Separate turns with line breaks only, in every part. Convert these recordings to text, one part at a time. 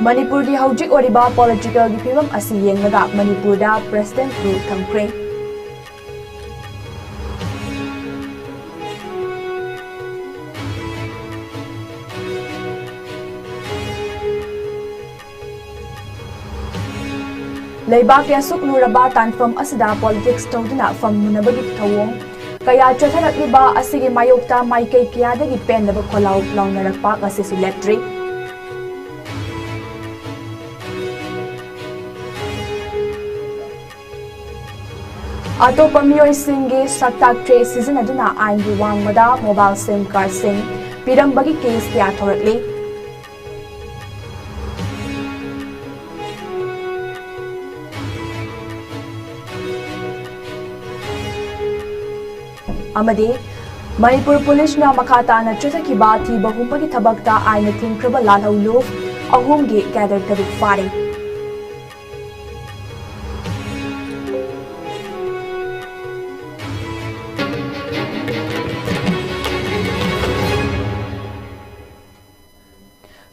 Manipur की हौजिक ओरिबा political की फिवम असी येंगगा मणिपुर दा प्रेसिडेंट रूल थमख्रे लेबाक या सुकलुरबा तानफम असिदा पॉलिटिक्स तौदुना फममुनबगी थवोंग कया चथरकलिबा असिगे मायोक्ता माइकई कियादगी पेनदब खोलाउ लाउनरकपा असिसु लेप्ट्री अतोप मियोइसिंगे सक्ताक्ट्रे सिजनदुना आइनगी वांगमदा मोबाइल सिम कार्ड सिंग पिरंबगी केस क्या थोरकले अमदे मणिपुर पुलिस ना मखाताना चथकिबा थी बहुमबगी थबकता आइना थिंख्रबा लालहौलो अहुमगे गैदर तरुक फारे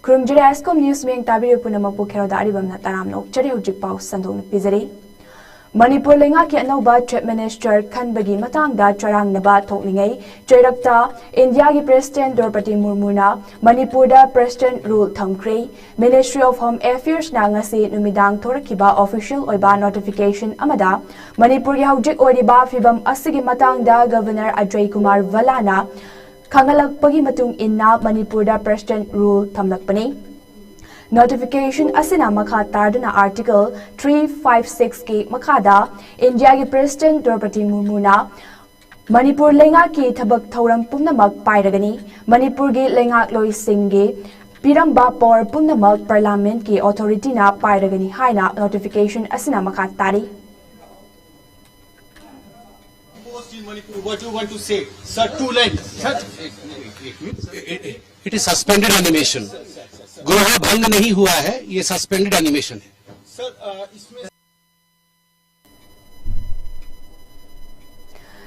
Kurumjiri ISCOM News Ming Tabiru Punamapu Keroda Aribamna Taramno Chari Hujik Pau Sandong Pizari Manipur Lenga Ki Anova Trade Minister Khanbagi Matangda Charang Naba Thoklingai Chairakta India Ki President Draupadi Murmuna Manipur da President Rule Thamkre Ministry of Home Affairs na ngasi numidang thorakiba official oiba notification amada Manipur ki hujik oiba fibam asigi matangda Governor Ajay Kumar Valana Kangalakpagi matung inna Manipur da President Rule Thamlakpani Notification asina makha tardana Article 356 ke makhada India ki President Draupadi Murmuna Manipur lenga ki thabak thauram pumnamak pairagani Manipur gi lenga loi singge piramba por pumnamak Parliament ki authority na pairagani haina notification asina makha tari
Manipur, what do you want to say? Sir, too late. Sir.
It is suspended animation. गोहा भंग नहीं हुआ है, ये suspended animation है।
Sir, इसमें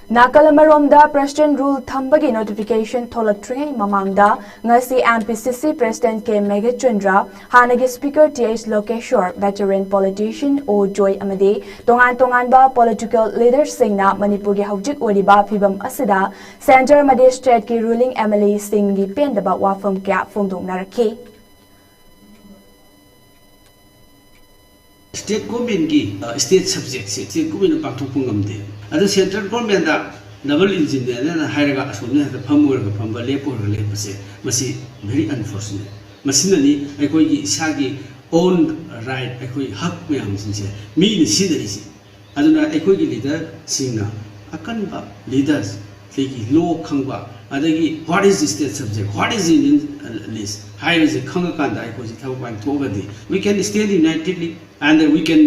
Nakalamaromda President Rule Thambagi notification Tholaktrei Mamangda Ngasi MPCC President K Megachandra Hanagi Speaker TH Lokeshwar veteran politician O Joy Amade Tongan Tonganba political leaders Singna Manipur ki hawjik oriba phibam asida Center Made State ki ruling MLA Singh pendaba wafam kya phongdong narakhe
State government ki state subject se state government pakthok ngamde adu central government da double engine na hairaga asomne ha phamur ga phamba lepor ga lepase masi very unfortunate masina ni aikoi gi isa gi own right aikoi hak mayam sin se mi ni sidari si aduna aikoi gi leader singna akanba leaders legi law khangba adagi what is the state subject what is in list high is khanga kan da aikoi thau ban thogadi we can stand unitedly and we can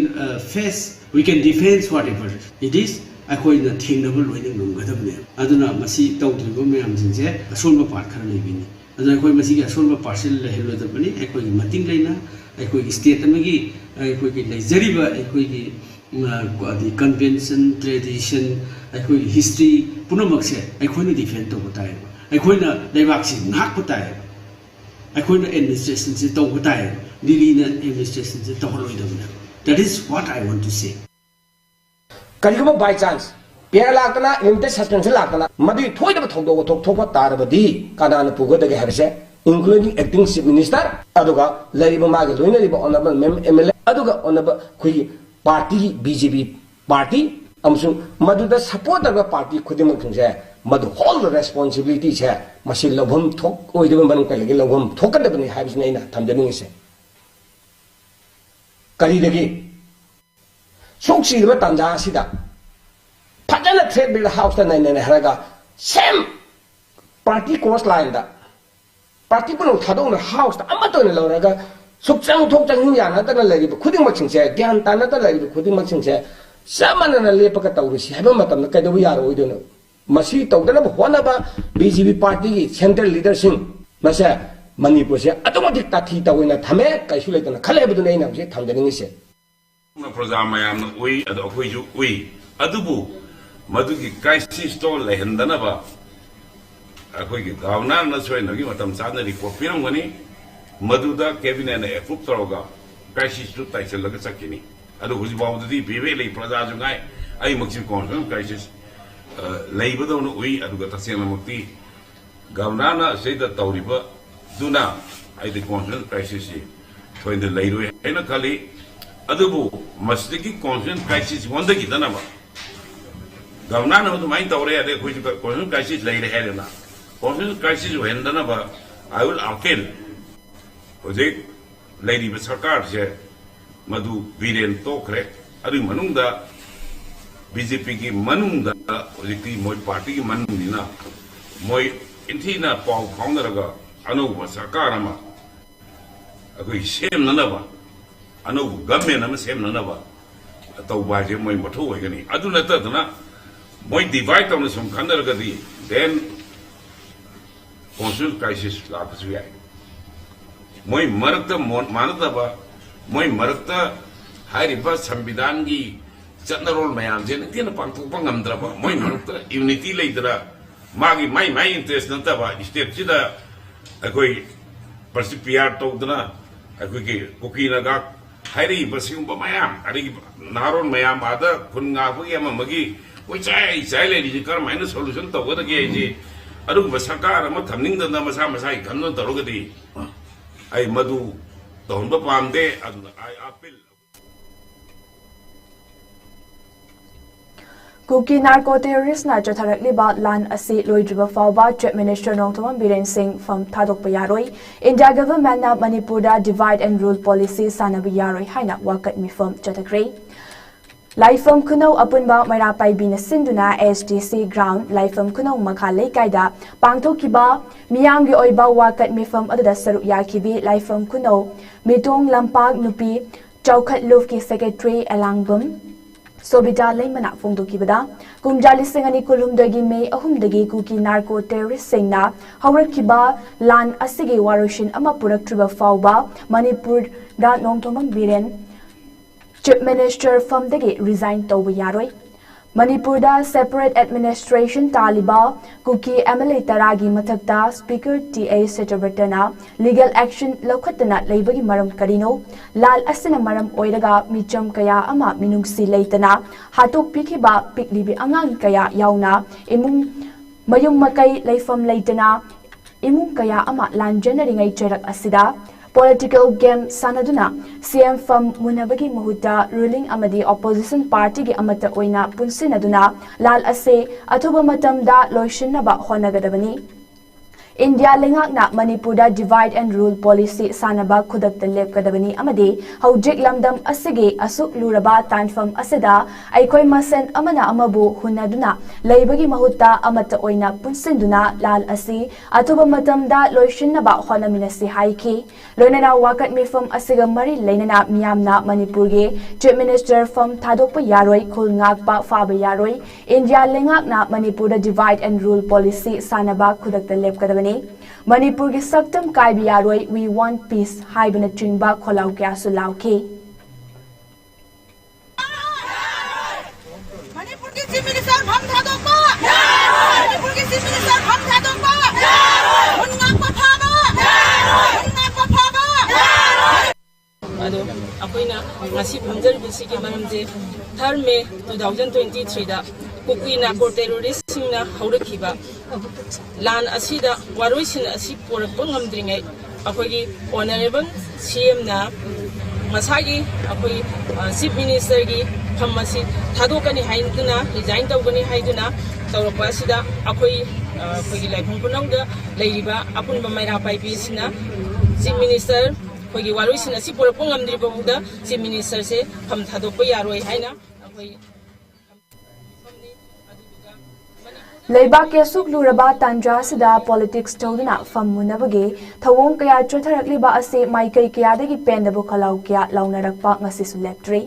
face we can defend whatever it is aikoi na thingnable loining nunggadabne aduna masi tawdribo mayam jinse asolba part khara lebini aduna aikoi masi gi asolba parcel lehelodabani aikoi gi mating leina aikoi gi state amagi aikoi gi leijariba aikoi gi the convention tradition aikoi gi history punamak se aikoi na defend to butai aikoi na leibak si ngak butai aikoi na administration se to butai dili na administration se to loidabne that is what I want to say
Kalima by chance, Pierre Lakana, limited suspension Lakana, Madi Toy of Togo, Topa Tarabadi, Kadana Pugo de Herse, including acting chief minister, Aduga, Larry Magaluina, honorable MLA, Aduga, honorable Kui party, BJP party, Amsung, Madu the support of a party could Madu hold the responsibility here, Masil Lobum talk, or even Mankalagum, Toka de Habs Nina, Tamdanese. Kalidagi. Soksi the Tanda Sida. Pajana trade build house and Haraga. Same party course line that. Party Puno Tadon house, the Amaton Loraga. Suksang Tokang Yana, the lady, couldn't much in say, Gantana, the lady, couldn't much in say. Saman and a lepacatauris, Habamatan, the Kadawia, we don't know. Masi Toganab, one about BGB party, central leadership. Masa Manipur, automatic Tatita win a Tame, Kaisulet and a Kalabun name of it, Tamdanese.
Prozamayam we at Ohuju we Adubu Maduki Kaisi stole Lehendanaba. A quick governor, that's why Nagi Matam Sana, Kopiram money, मधुदा cabinet ने approve तौरगा crisis टू टाइसल लगा सकनी अदो हुजी बावददी बेबे ले प्रजा जुगाई आई मक्सिम कॉन्फ्रेंस क्राइसिस लेबदो न उई अदुगा तसेंग मक्ति गवर्नर सेदा तौरिबा दुना आई द कॉन्फ्रेंस क्राइसिस थोइन द लेरो हैना खाली अदुबु मस्तिकी कॉन्फ्रेंस क्राइसिस वंदगी दनाबा गवर्नर न दुमाइन तौरे अदे खुजी कॉन्फ्रेंस क्राइसिस लेरे हैना कॉन्फ्रेंस क्राइसिस वेंदनाबा I will appeal Project Lady Sarkar se madu viren tokre adu manungda BJP ki manungda project ki moi party ki manungina moi intina pau phangdaraga anuba sarkar ama akoi sem nanaba anuba government ama sem nanaba tauba je moi matho hoigani adu natadna moi divide tawna sum khandaraga di then constitutional crisis lapasu yai moi marakta manata ba moi marakta hairiba sambidan gi chatnarol mayam je ntina pangthok pangamdra ba moi marakta unity leidra magi mai interest nata ba state chida akoi persipiyar tokdana akoi ki kokina ga hairi basing ba mayam ari naron mayam ada khunga bu yama magi oi chai le di kar maina solution to ga ge ji aru ba sarkar ma thamning da masa masa i kanno tarogadi I madu don't pamde and I appeal.
Kuki narco terrorist na chatharak liba lan asi loidriba fawba Chief Minister Nongthawan Biren Singh from Thadok Payaroi India government na Manipur da divide and rule policy sanabi yaroi haina wakat mifam chathakre Laifam Kuno Apunba Marapai Bina Sinduna SDC ground Laifam Kuno Makale Kaida Pangto Kiba Miyangi Oiba Wakat Mifam Ada Saru Yakibi Laifam Kuno Mitong Lampag Nupi Chaukat Lufki Secretary Alangbum Sobita Lemana Fongdo Kibada Kumjali Singani Kulum Dagi May Ahum Dagi Kuki narco terrorist Singna Howard Kiba Lan Asigi Warushin Amapurak Triba Fauba Manipur Da Nongtomang Biren Chief Minister from the gate resigned to Yaroi. Manipur da separate administration Taliba Kuki MLA Taragi Matakta Speaker TA Sejabertana legal action Lokatana Labagi Maram Karino Lal Asina Maram Oidaga Micham Kaya Ama Minungsi Leitana Hatok Pikiba Piklibi Angang Kaya Yauna Imung Mayung Makai Laifam Leitana Imung Kaya Ama Lan Generating Cherak Asida Political game sanaduna CM from Munabagi Mahuta ruling amadi opposition party gi amata oina punsinaduna lal ase athuba matam da loishinaba honagadabani India lengak na Manipur da divide and rule policy sanaba khudak lep kadabani amadi hojik lamdam asige asuk luraba tanfam aseda aikoi masen amana amabu hunaduna leibagi mahuta amata oina punsinduna lal asi athuba matam da loishinaba honaminasi haiki loinana wakat mifam asiga mari leinana miyamna Manipur ge Chief Minister from Thadokpa Yaroi khul ngakpa faba Yaroi India lengak na Manipur da divide and rule policy sanaba khudak lep kadabani Manipur ki saktam kaibi yaroi we want peace haibana chingba kholau kya su lauke
Manipur ki chief minister pham thadok ba Manipur ki chief minister pham thadok ba unna ko phaba unna ko phaba
ado akoina ngasi bhamjar bisigi maramje 3 May 2023 da Kukina ko terrorist singna haurakhiba lan asida waroisin asi porakpa ngamdringai akogi honorable CM na masagi akoi chief minister gi thamasi thadokani haiduna resign tawgani haiduna tawrakpa asida akoi akogi laifam punauda leiriba apunba maira paipi sina chief minister akogi waroisin asi porakpa ngamdriba buda chief minister se pham thadokpa yaroi haina akoi
Leiba ke suk luraba tanja sida politics tawduna fammunabage thawong kaya chotharakliba ase maikai kaya dagi pendabu khalau kya launarakpa ngasi su leptri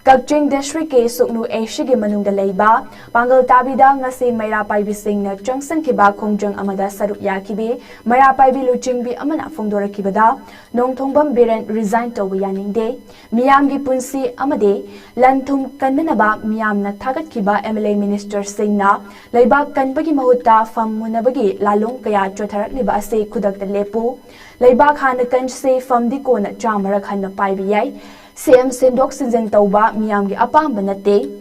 Kakching District ke Suknu Asia ke manung da leiba Pangal tabida ngasi Maira Paibi Singh na Changsan kiba Khongjang amada sarup ya kibi Maira Paibi Luching bi amana fongdora kibada Nong Thongbam Biren resign to yaning de Miyam gi punsi amade Lanthum kanmanaba Miyam na thagat kiba MLA Minister Singh na leiba kanbagi mahutta fam munabagi lalong kaya chotharak liba ase kudak da lepu leiba khana kan se fam di ko na chamara khana paibi yai CM Sindok Sinzen Tauba Miyamgi Apamba Nate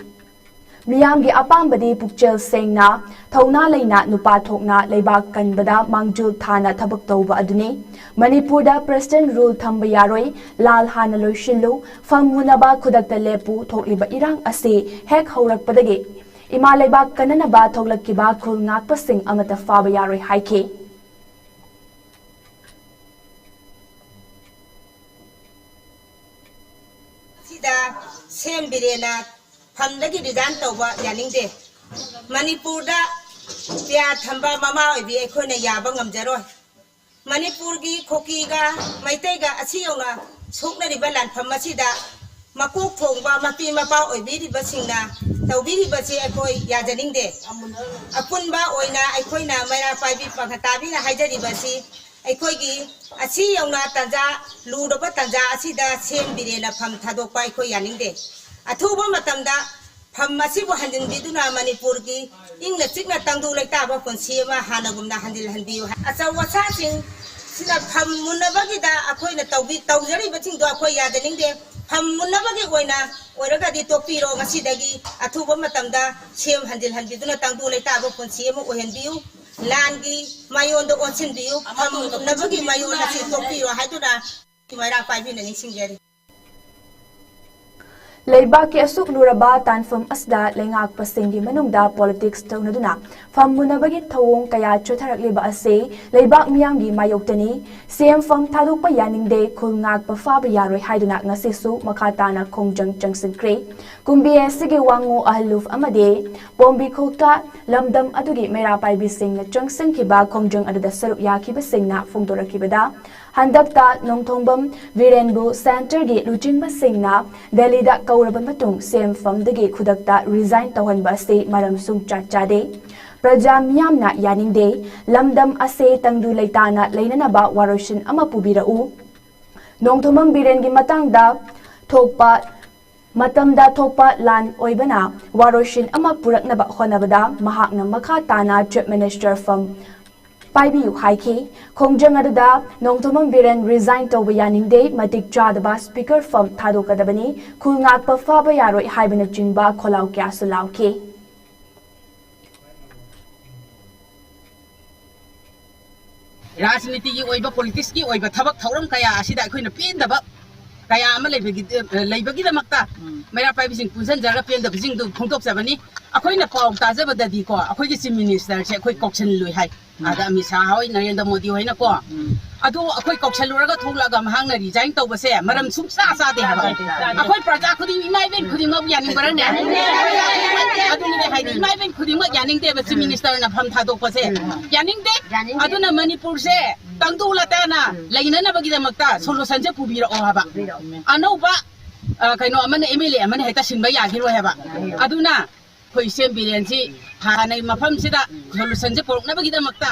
Miyamgi Apamba di Pukchel Sengna Tauna Leina Nupa Thokna Leibak Kanbada Mangjul Thana Tabak Tauba Aduni Manipur da President Rule Thamba Yaroi Lal Hana Loishilu Famunaba Kudakta Lepu Thokliba Irang Ase Hek Haurak Padage Ima Leibak Kananaba Thoklakiba Khul Ngakpa Singh Amata Faba Yaroi Haike
Sem birena phamdagi resign tawba yaningde Manipur da pya thamba mama obi ekhona yaba ngamjaroi Manipur gi khoki ga maitai ga asiona sokna riba lan phamasi da makuk thongba mapi mapa obi riba singna tawbi riba che ekhoi yajaningde apunba oina ekhoina Maira Paibi panghatabi na haijari basi ꯑꯩꯈꯣꯏꯒꯤ ꯑꯁꯤ ꯌꯧꯅ ꯇꯥꯟꯖꯥ ꯂꯨꯔꯕ ꯇꯥꯟꯖꯥ ꯑꯁꯤꯗ ꯁꯦꯝꯕꯤꯔꯦꯅ ꯐꯝ ꯊꯥꯗꯣꯛꯄ ꯑꯩꯈꯣꯏ ꯌꯥꯅꯤꯡꯗꯦ ꯑꯊꯨꯕ ꯃꯇꯝꯗ ꯐꯝ ꯑꯁꯤꯕꯨ ꯍꯟꯖꯤꯟꯕꯤꯗꯨꯅ ꯃꯅꯤꯄꯨꯔꯒꯤ ꯏꯪꯅ ꯆꯤꯛꯅ ꯇꯪꯗꯨ ꯂꯩꯇꯥꯕ ꯄꯨꯟꯁꯤ ꯑꯃ ꯍꯥꯟꯅꯒꯨꯝꯅ ꯍꯟꯖꯤꯜꯍꯟꯕꯤꯌꯨ ꯑꯆꯧ ꯑꯁꯥꯁꯤꯡ ꯁꯤꯅ ꯐꯝ ꯃꯨꯟꯅꯕꯒꯤꯗ ꯑꯩꯈꯣꯏꯅ ꯇꯧꯖꯔꯤꯕꯁꯤꯡꯗꯣ ꯑꯩꯈꯣꯏ ꯌꯥꯖꯅꯤꯡꯗꯦ ꯐꯝ ꯃꯨꯟꯅꯕꯒꯤ ꯑꯣꯏꯔꯒꯗꯤ ꯇꯣꯛꯄꯤꯔꯣ ꯉꯁꯤꯗꯒꯤ ꯑꯊꯨꯕ ꯃꯇꯝꯗ ꯁꯦꯝ ꯍꯟꯖꯤꯜꯍꯟꯕꯤꯗꯨꯅ ꯇꯪꯗꯨ ꯂꯩꯇꯥꯕ ꯄꯨꯟꯁꯤ ꯑꯃ ꯑꯣꯏꯍꯟꯕꯤꯌꯨ Langi mayon do onsin biu nabagi mayon na si topiro haiduna Maira Paibi na nisingjari
Leibak ke asuk luraba tanfam asda lengak pasinggi manungda politics taunaduna fammunabagi thawong kaya chotharak liba ase leibak miyamgi mayoktani CM fam thadukpa yaningde khulngak pa faba yaroi haiduna ngasisu makhatana khongjang changsinkre kumbi asigi wangu ahluf amade bombi khokta lamdam adugi Maira Paibi Singh na changsinkhiba khongjang aduda sarup yakhiba singna fongdorakibada handakta nongthongbam Virenbu Center gi Lujingba Singna Delhi da kauraba matung CM famdagi khudakta resign tawhanba ase maram sung chachade Praja miyamna yaningde lamdam ase tangdu leitana leinanaba waroshin ama pubirau nongthomam Virengi matangda thokpa matamda thokpa lan oibana waroshin ama puraknaba honabada mahakna makha tana Chief Minister from Paibi Haiki, Khongjang aduda Nongthomam Viren resign to yaningde matik chadaba speaker from Thadokadabani, Khulngakpa Faba Yaroi Haibana Jingba Kholau Kya Sulauke.
Rajniti ki oiba politics ki oiba thabak thauram kaya asida akhoi na pendaba kaya ama leibagi damakta Maira Paibi Singh punsan jara pendaba sing du khongtok sabani akhoi na paw tajabadadi ko akhoi ki chief minister se akhoi kokchen lui hai ada Amisa hoi Narendra Modi hoi na ko adu akhoi kokchen luraga tholaga mahang na resign tawbase maram sumsa sa de haba akhoi praja khudi imai ben khudi ngab yaning barane adu ni hai imai ben khudi ngab yaning de chief minister na pham thadok pase yaning de adu na Manipur se tangdu lata na laina na bagi damakta solution je pubira o haba anauba kaino amana MLA amana heta sinba yagiro haba aduna khoi sem bilensi hanai mafam sida solution je porok na bagi damakta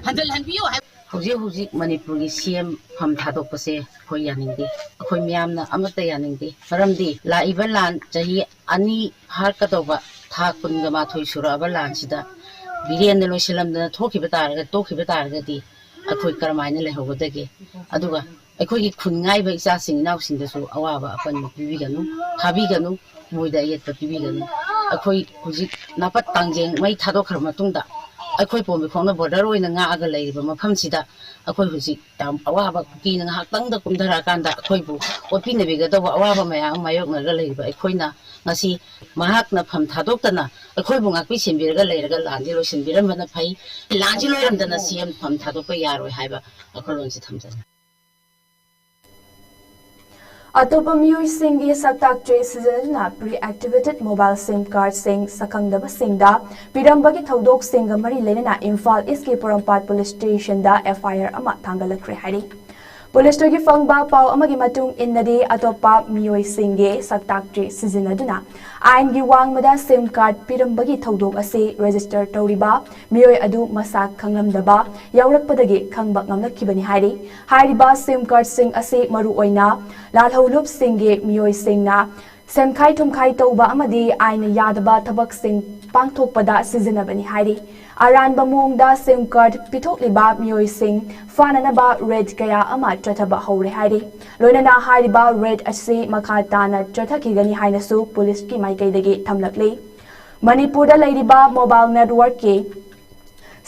handal hanbiyo
Hujik Manipur gi CM pham thadok pase khoi yaningdi khoi miyam na amata yaningdi maramdi la ibalan jahi ani har ka toba tha kun ga ma thoi sura abalan sida Viren no silam na thoki batar ga toki batar ga di akhoi karmaina le hogodage aduga akhoi gi khungai ba isa sing naw sing da su awaba apan pibi ganu thabi ganu moida yet pibi ganu akhoi hujik napat tangjeng mai thadok khar matungda akhoi pombi khongna border oina nga aga leiba mafam sida akhoi hujik tam awaba ki na haktang da kumdara kanda akhoi bu opi ne biga da awaba mayang mayok na ga leiba akhoi na ngasi mahak na pham thadok tana akhoi bu ngakpi simbirga leiraga landi lo sinbiram bana phai lanji loiram dana CM pham thadok pa yaroi haiba akhoi si thamjana
Atopa miyoi singi saktak jay sizana pre-activated mobile SIM card sing sakangdaba singda pirambagi thaudok singa mari lenana Imphal East ki Porampat Police Station da FIR ama thangalakre hari police की फंगबा पाव अमगी मतुंग इन्नदी अतोपा मियोय सिंगे सक्ताक्ट्री सिजिनदुना आइन गी वांगमदा SIM card पिरंबगी थौदोक असे register तौरिबा मियोय अदु मसाक खंगलमदबा यावरकपदगी खंगबा ngamlakibani hairi hairiba sim card sing ase maru oina lalholup singe miyoy singna semkhai thumkhai tauba amadi aina yadaba thabak sing pangthokpada sizinabani hairi aranba mongda sim card pithokliba miyoy sing fananaba red kaya ama chathaba hore hairi loinana hairiba red ase makhatana chathakigani hainasu police ki maikaidagi thamlakle manipur da leiriba mobile network ke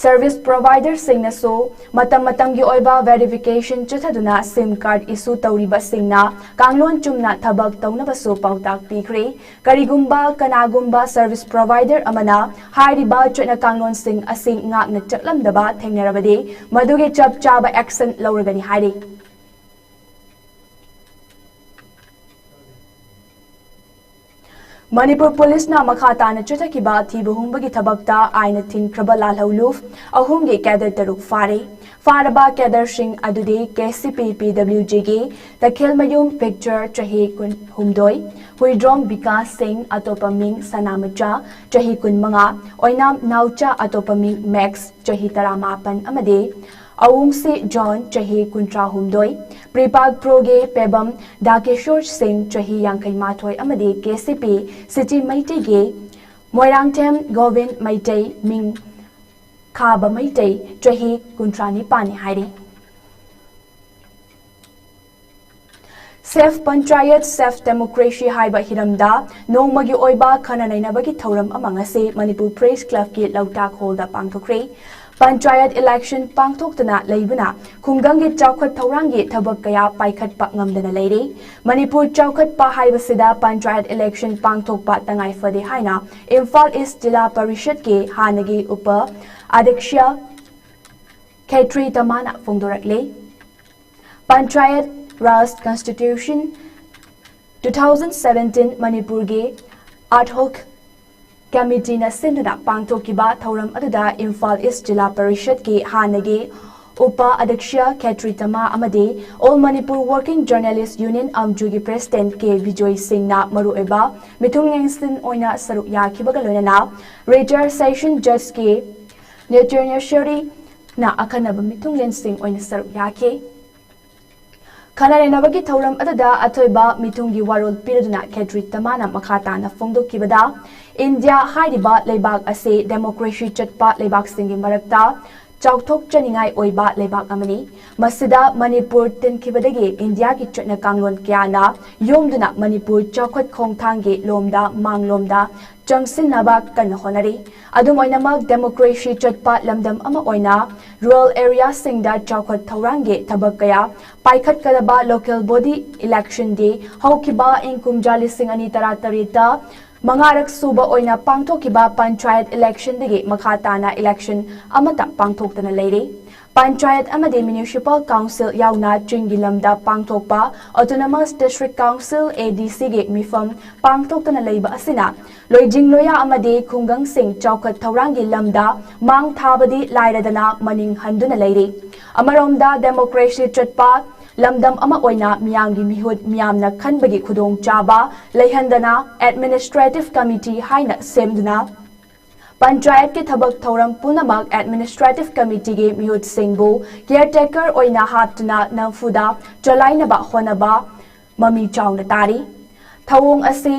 service provider singna so matam gi oiba verification chathaduna sim card issue tawriba singna kanglon chumna thabak tawnaba so pautak pikre karigumba kanagumba service provider amana hairiba chona kanglon sing asing ngakna chaklamdaba thengnarabade maduge chap chaba action lawragani hairi Manipur Police na makhatana chutakiba thibuhungbagi thabakta aina thinkraba lalhauluf ahumgi cadre taruk faraba cadre sing adude KCP PWG ge takhilmayum picture chahi kun humdoi huidrong Vikas Singh atopaming sanamacha chahi kun manga oinam naucha atopaming Max chahi taramapan amade Awungsi John chahi kuntra humdoi Pripag Proge Pebam Dakeshor Singh chahi yankai mathoi amade KCP City Maitei ge Moirangtem Govind Maitei Ming Khaba Maitei chahi kuntra nipani hairi Safe Panchayat Safe Democracy haiba hiramda nongmagi oiba khananainabagi thauram amangase Manipur Press Club ki lautak hall da pangthokre Panchayat election pangthoktana leibuna khungangi chawkhat thaurangi thabak kaya paikhat pa ngamdana leire Manipur chawkhat pa haibasida Panchayat election pangthokpa tangai fade haina Imphal East Jilla Parishad ke hanagi upa Adhiksha Khetri Tamana phongdorakle Panchayat Raj Constitution 2017 Manipur ge ad hoc Committee na sinduna pangthokiba thauram aduda Imphal East Jilla Parishad ki hanage Upa Adhiksha Khetri Tama amade All Manipur Working Journalist Union Amjugi President K Vijay Singh na marueba mithung ngsin oina saruk yakibaga loinana Retired Session Judge ke Judiciary na akanaba mithung lensing oina saruk yake Khananainabagi thauram aduda athoiba mitunggi warol piraduna Khetri Tamana makhatana phongdokibada India hairiba leibak ase democracy chatpa leibak singi marakta chawthok chaningai oiba leibak amani masida Manipur tinkibadagi India ki chotna kanglon kyana yomduna Manipur chawkhat khongthanggi lomda manglomda chamsinaba kan honari adumoinamak democracy chatpa lamdam ama oina rural area singda chawkhat thaurangi thabakaya paikhat kadaba local body election day haukiba inkumjali singani taratarita Mangarak suba oina pangthokiba panchayat election digi makhatana election amata pangthoktana leire Panchayat amade municipal council yauna chingilamda pangthokpa autonomous district council ADC ge mifam pangthoktana leiba asina loijingloya amade khungang sing chawkhat thaurangi lamda mang thabadi lairadana maning handuna leire amaromda democracy chatpa Lamdam ama oina miyamgi mihut miyamna khanbagi khudong chaba leihandana administrative committee haina semduna Panchayat ke thabak thauram punamak administrative committee ge mihut singbu caretaker oina haptuna namfuda chalainaba honaba mami chawna tari thawong asi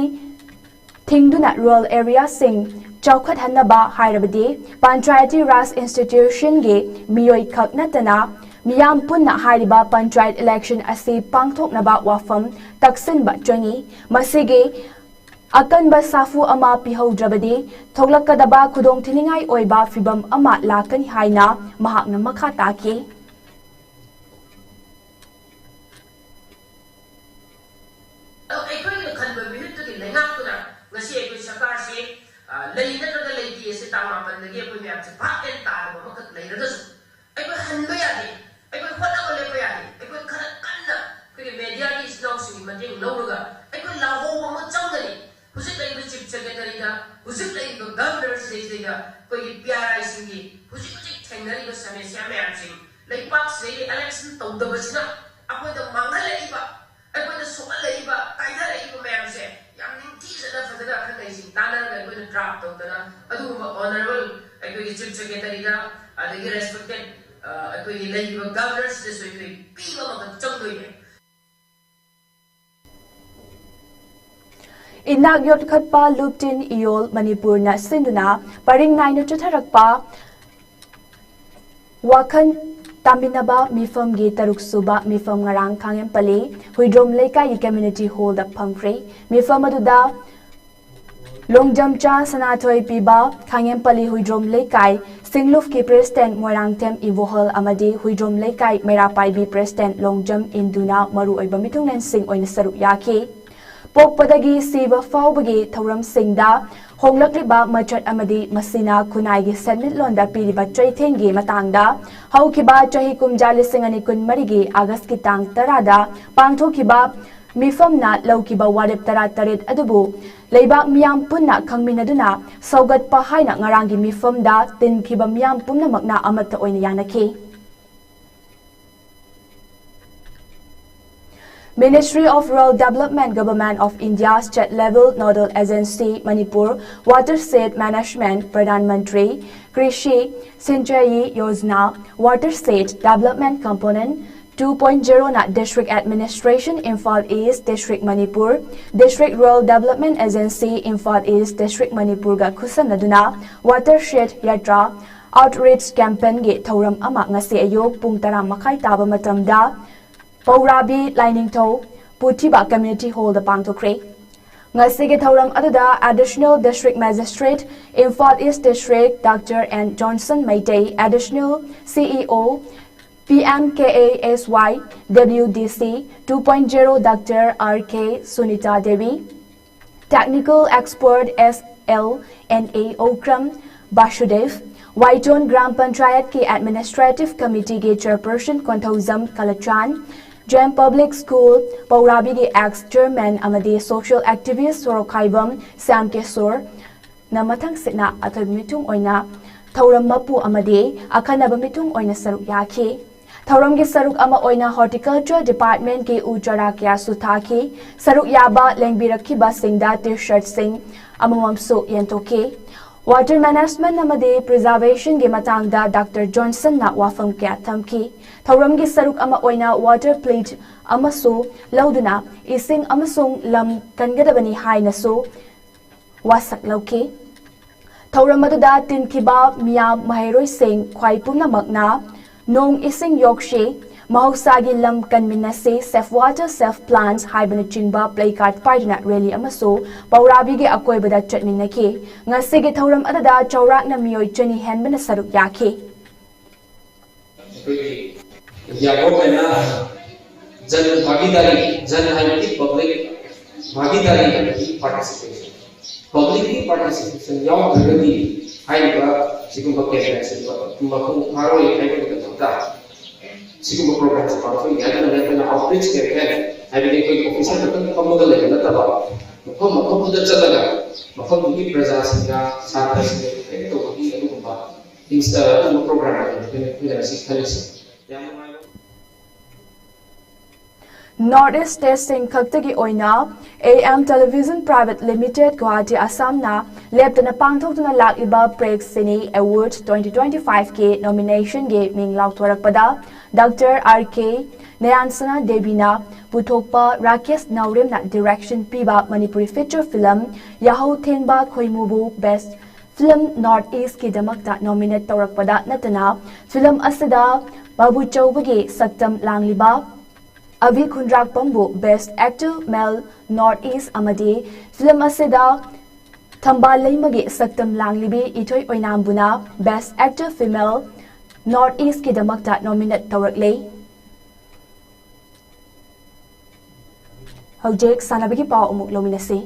thingduna rural area sing chawkhat hanaba hairabadi Panchayati Raj institution ge miyoi khaknatana Miyam punna hairiba panchayat election ase pangthoknaba wafam taksinba changi masige akanba safu ama pihaudrabadi thoglakadaba khudong thiningai oiba fibam ama lakani haina mahakna makha taki
ꯑꯩꯈꯣꯏꯅ ꯈꯟꯕ ꯃꯤꯍꯨꯠꯇꯨꯒꯤ ꯂꯩꯉꯥꯛꯇꯨꯅ ꯉꯁꯤ ꯑꯩꯈꯣꯏ ꯁꯔꯀꯥꯔꯁꯤ ꯂꯩ ꯅꯠꯇ꯭ꯔꯒ ꯂꯩꯇꯦ ꯑꯁꯤ ꯇꯥꯡ 8ꯗꯒꯤ ꯑꯩꯈꯣꯏ ꯃꯌꯥꯝꯁꯦ ꯚꯥꯞ ꯑꯦꯟ ꯇꯥꯗꯕ ꯑꯃꯈꯛ ꯂꯩꯔꯒꯁꯨ ꯑꯩꯈꯣꯏ ꯍꯟꯕ ꯌꯥꯗꯦ ꯑꯩꯈꯣꯏ ꯍꯣꯠꯅꯕ ꯂꯦꯞꯄ ꯌꯥꯗꯦ ꯑꯩꯈꯣꯏ ꯈꯔ ꯀꯟꯅ ꯑꯩꯈꯣꯏꯒꯤ ꯃꯦꯗꯤꯌꯥꯒꯤ ꯏꯆꯤꯜ ꯃꯇꯦꯡ ꯂꯧꯔꯒ ꯑꯩꯈꯣꯏ ꯂꯥꯍꯧꯕ ꯑꯃ ꯆꯪꯒꯅꯤ ꯍꯧꯖꯤꯛ ꯂꯩꯔꯤꯕ ꯆꯤꯐ ꯁꯦꯀ꯭ꯔꯦꯇꯔꯤꯗ ꯍꯧꯖꯤꯛ ꯂꯩꯔꯤꯕ ꯒꯚꯔꯅꯔꯁꯤꯗꯩꯁꯤꯗ ꯑꯩꯈꯣꯏꯒꯤ PRIꯁꯤꯡꯒꯤ ꯍꯧꯖꯤꯛ ꯊꯦꯡꯅꯔꯤꯕ ꯁꯃꯁ꯭ꯌꯥ ꯃꯌꯥꯝꯁꯤꯡ ꯂꯩꯄꯥꯛꯁꯤꯗ ꯏꯂꯦꯛꯁꯟ ꯇꯧꯗꯕꯁꯤꯅ अखोई द मंगल लेइबा अखोई द सोमल लेइबा काइदा लेइबा मैम से याम निंती सदा फदना खनै सिंग ताना ग अखोई ड्राफ्ट तौदना अदु ऑनरेबल अखोई चीफ सेक्रेटरी दा अदगी रेस्पेक्टेड अखोई लेइबा गवर्नर्स दिस वे पीबा मग चंगोइ
Inak yot khatpa luptin iol Manipur na sinduna paring nai na chutharakpa wakhan taminaba mifam gi taruk suba mifam ngarang khangem pali huidrom lekai community hall da phangfrei mifam aduda longjamcha sanathoi piba khangem pali huidrom lekai singluf ki president moirang tem ivohal amadi huidrom lekai merapai bi president longjam induna maru oiba mitungnen sing oina saruk yaki पोकपदगी सीब फाउबगी थौरम सिंगदा होंगलक्लिबा मचट अमदी मसिना खुनाइगी सेटमिटलोंदा पीरिबा चैथेंगी मतांगदा हौखिबा चही कुमजा लिसिंग अनि कुनमरिगी आगस्ट की तांग तरादा पांगथोखिबा मिफमना लौकिबा वारेप तरा तरेत अदुबु लेबाक मियाम पुन्ना खंगमिनदुना सौगतपा हाइना ngaranggi mifamda tinkiba miyam pumnamakna amata oina yanaki Ministry of Rural Development Government of India State Level Nodal Agency Manipur Watershed Management Pradhan Mantri Krishi Sinchayi Yojana Watershed Development Component 2.0 na District Administration Imphal East District Manipur District Rural Development Agency Imphal East District Manipur ga khusanaduna Watershed Yatra Outreach Campaign ge thoram ama ngasi ayok pung 10 makai taba matamda Paurabi Lining Tow Putiba Community Hall the Pangtokre Ngasige Thoram Aduda Additional District Magistrate Imphal East District Dr. N. Johnson Maitei Additional CEO PMKASY WDC 2.0 Dr. R.K. Sunita Devi Technical Expert SLNA Okram Bashudev Waiton Gram Panchayat ki Administrative Committee ke Chairperson Konthauzam Kalachan Gem Public School Paurabi ki ex-chairman amadi social activist Sorokhaibam Sam Kesor na mathang sina athoy mitung oina thauram mapu amadi akhanaba mitung oina saruk yaki thauram gi saruk ama oina horticulture department ki uchara kya suthaki saruk yaba lengbirakhi ba singda t-shirt sing amamam so yentoke Water Management namade Preservation ge matangda Dr. Johnson na wafam kya thamki thauram gi saruk ama oina water plate amasu lauduna ising amasung lam kangadabani haina so wasak lauke thauram aduda tinkiba miya mahairoi sing khwai pumna makna nong ising yokshe Mahausagi lam kanminase safe water safe plants haibana chingba play card paidna rally amaso Paurabi ge akoibada chatminaki ngasige thauram adada chaurakna miyoi chani henbana saruk yake
या government जन भागीदारी जन हाइवेटी public भागीदारी participation public की participation याव गरदी हाइबा सिगुम्बा case मखु फारोय हाइबा तता सिगुम्बा programme Partho यादन नेतना outreach campaign highway कोई ऑफिसर तक कमोदा ले नतबा मखम बुदा चलगा मखम की प्रजा संगा साथ से तो की अनुबा इंस्टा प्रोग्राम ने system
Northeast Testing Kaktagi Oina AM Television Private Limited Guwahati Assam na leptana pangthokna lakiba Preg Cine Award 2025 ke nomination ge ming lautwarakpada Dr. R.K. Nayansana Devina Puthokpa Rakesh Naurem na direction piba Manipuri feature film Yahau Thengba Khoimubu Best Film Northeast ki damakta nominate tawrakpada natana film asida Babu Chaubagi Saktam Langliba Avi Khundrak Pambu Best Actor Male Northeast Amadi Film Asida Thamba Laimagi Saktam Langlibi Itoi Oinambuna Best Actor Female Northeast ki damakta nominate tawraklei Hojek sanabigi pau umuk lominasi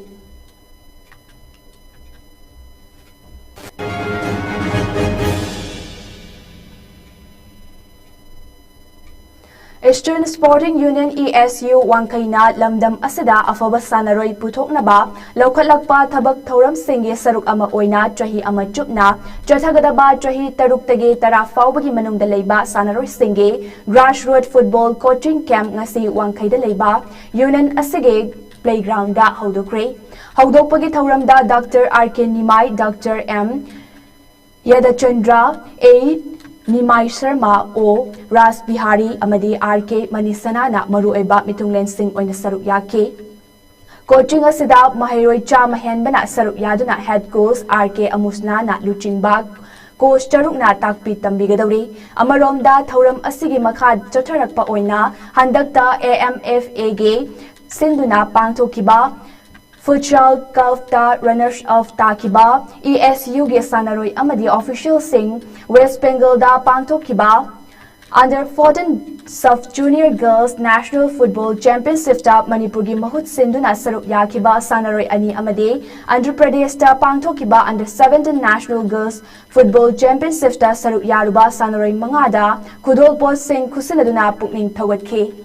Eastern Sporting Union ESU Wangkaina Lamdam Asida Afaba Sanaroi Puthoknaba Lokhalakpa Thabak Thoram Singhi Saruk Ama Oina Chahi Ama Chupna Chathagadaba Chahi Taruktagi Tara Faubagi Manungda Leiba Sanaroi Singhi Grassroots Football Coaching Camp Ngasi Wangkaida Leiba Union Asige Playground da Hodokre Hodokpagi Thoramda Dr. R.K. Nimai Dr. M. Yadachandra A. Nimai Sharma O Ras Bihari Amadi R.K. Manisana na Marueba Mitunglen Singh Oina Saruk Yake Coaching asida Mahiroi Cha Mahenbana Saruk Yaduna Head Coach R.K. Amusna na Luchingba Coach Charuk na Takpi Tambigadori Amaromda Thoram Asigi Makhad Chatarakpa Oina Handakta AMFA Ge Sinduna Pangtokiba Futsal Kafta Runners of Takiba ESU Ge Sanaroi Amadi Official Singh West Bengal da Pangtokiba Under 14 Sub-Junior Girls National Football Championship da Manipur gi Mahut Sinduna Saruk Yakiba Sanaroi Ani Amadi Andhra Pradesh da Pangtokiba Under 17 National Girls Football Championship da Saruk Yaruba Sanaroi Mangada Kudolpot Singh Kusinaduna Pukning Thawadke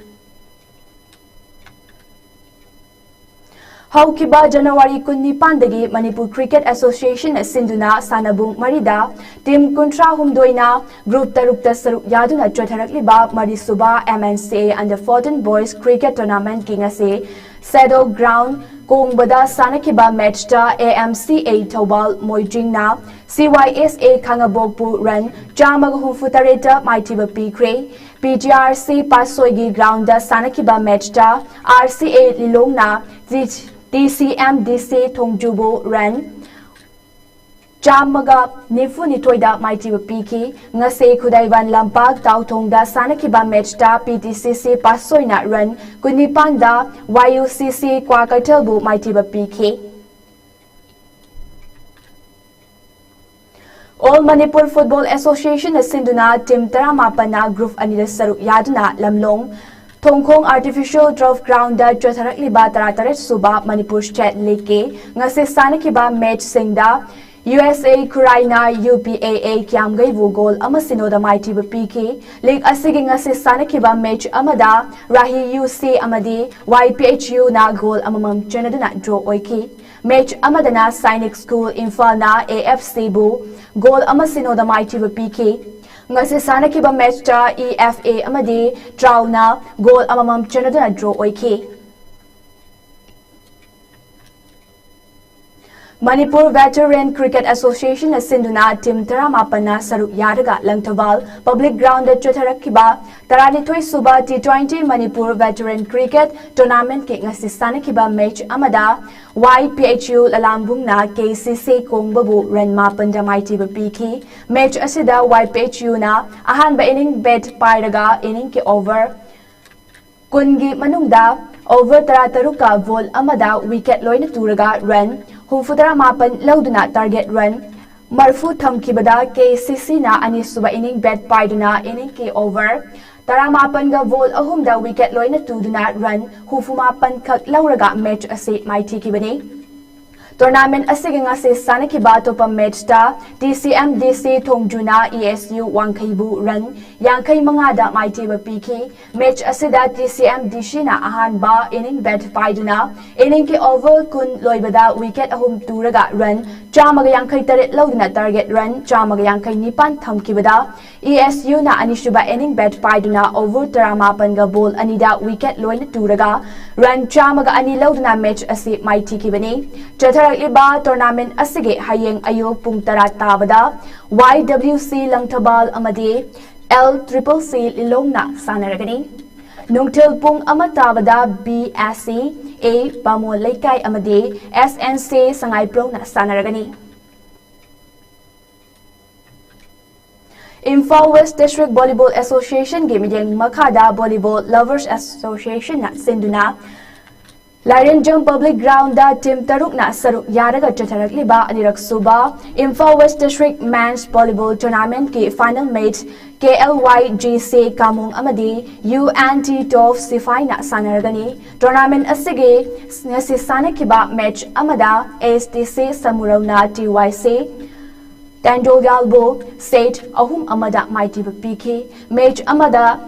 Haukiba January 19 Manipur Cricket Association Sinduna Sanabung Marida Team Kuntra Humdoina Group Tarukta Saruk Yaduna Chotharakliba Marisuba MNCA Under 14 Boys Cricket Tournament Kingase Sado Ground Kongbada Sanakiba Matchta AMCA Tobal Moijingna CYSA Kangabokpu Run Jamag Humfutareta Maitiba Pikre PGRC Pasoigi Grounda Sanakiba Matchta RCA Lilongna TCMDC Thongjubo Ran Jamaga Nifunitoida Maitiba Piki Ngase Kudaivan Lampak Tautongda Sanakiba Matchta PTCC Pasoina Run Kunipanda YUCC Kwakatelbu Maitiba Piki All Manipur Football Association Sinduna Team Taramapana Group Anida Saruk Yaduna Lamlong Thongkong Artificial Turf Ground da Chotharakliba Tarataret Suba Manipur State League Ngase Sanakiba Match Singda USA Kuraina UPAA Kiamgai Vugol Amasino da Maitiba PK League Asigi Ngase Sanakiba Match Amada Rahi UC Amadi YPHU na goal Amamam Chenadana draw Oiki Match Amadana Sainik School Infal na AFC Bu goal Amasino da Maitiba PK Ngasi Sanakiba Matchta EFA Amadi Trauna goal Amamam Chenadana draw Oiki Manipur Veteran Cricket Association Sinduna Team Taramapana Saruk Yaraga Langtawal Public Ground Chotharakiba Taranitoi Suba T20 Manipur Veteran Cricket Tournament Ki Ngasi Sanakiba Match Amada YPHU Lalambungna KCC Kongbabu Ren Mapanda Maitiba Piki Match Asida YPHU na Ahanba inning bet Pairaga inning ki over Kungi Manungda over Tarataruka Vol Amada wicket loina Turaga Ren Humfutara Mapan Lauduna target run Marfu Thamkibada KCC na Anisuba inning bet Paiduna inning ki over Taramapan ga vol ahumda wicket loina tuduna run Hufumapan Kak Lauraga match ase Maiti Kibani Tournament asige ngase Sanakiba topa match ta TCMDC Thongjuna ESU Wangkhaibu run Yangkhai Mangada Maitiba PK match asida TCMDC na ahanba inning bet paiduna inning ki over kun loibada wicket ahum turaga run Chamaga Yangkhai taret lauduna target run Chamaga Yangkhai nipan thamkibada ESU na anishuba inning bet paiduna over taramapan ga ball anida wicket loina turaga run Chamaga ani lauduna match ase Maiti Kibani Iba tournament asige hayeng ayo pung tara tabada YWC Langtabal Amadi LCCC Lilongna Sanaragani Nungtil pung amatabada BSC A Bamo Laikai Amadi SNC Sangai Pro na Sanaragani Imphal West District Volleyball Association Gimideng Makada Volleyball Lovers Association na Sinduna Larenjang Public Ground da Team Taruk na Saruk Yaraga Chatarakliba Anirak Suba Imphal West District Men's Volleyball Tournament ki final match KLYGC Kamung Amadi UNT Tov Sifai na Sanaragani Tournament asige ngasi Sanakiba match Amada ASTC Samuraw na TYC Tandol Galbo State Ahum Amada Maitiba PK match Amada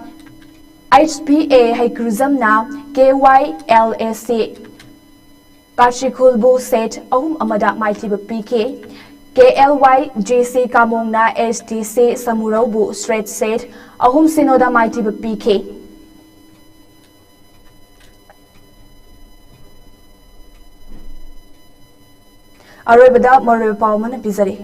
HPA Haikruzamna KYLAC Kashikulbu set ahum amada maitiba PK KLY GC Kamongna STC Samuraubu straight set ahum sinoda maitiba PK Aroibada Moriba Palman Pizari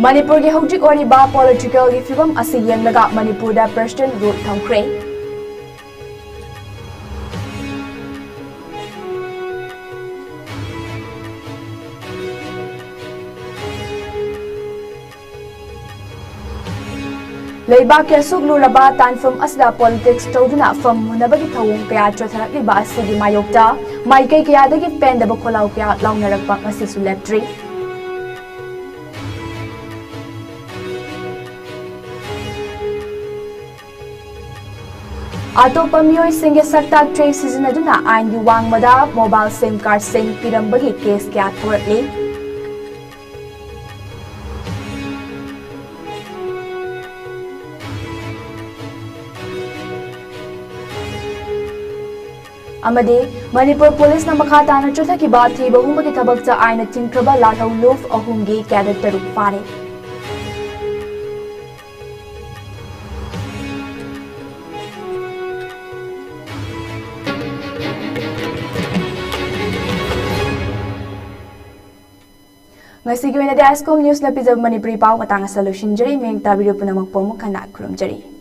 Manipur ki hojik oriba political ki fibam asi yenglaga Manipur da President Road Thongkre Leiba ke suglu raba tanfum asda politics toduna from munabagi thawung kaya chotharak liba asi gi mayokta maikai kaya dagi pen da bakholau kaya laungnarak ba asi suleptri Atopa miyoi singe sakta trace sizinaduna aini wangmada mobile SIM card sing pirambagi case kya thoratli Amade Manipur police na makata na chotha ki baat thi bahuma ki thabak cha aina tingkraba lalhau loof ahumgi cadet taruk pare Ngasi gi wena ISCOM news na pizab Manipuri pau matanga solution jari meng tabiru punamak pomu kana khurum jari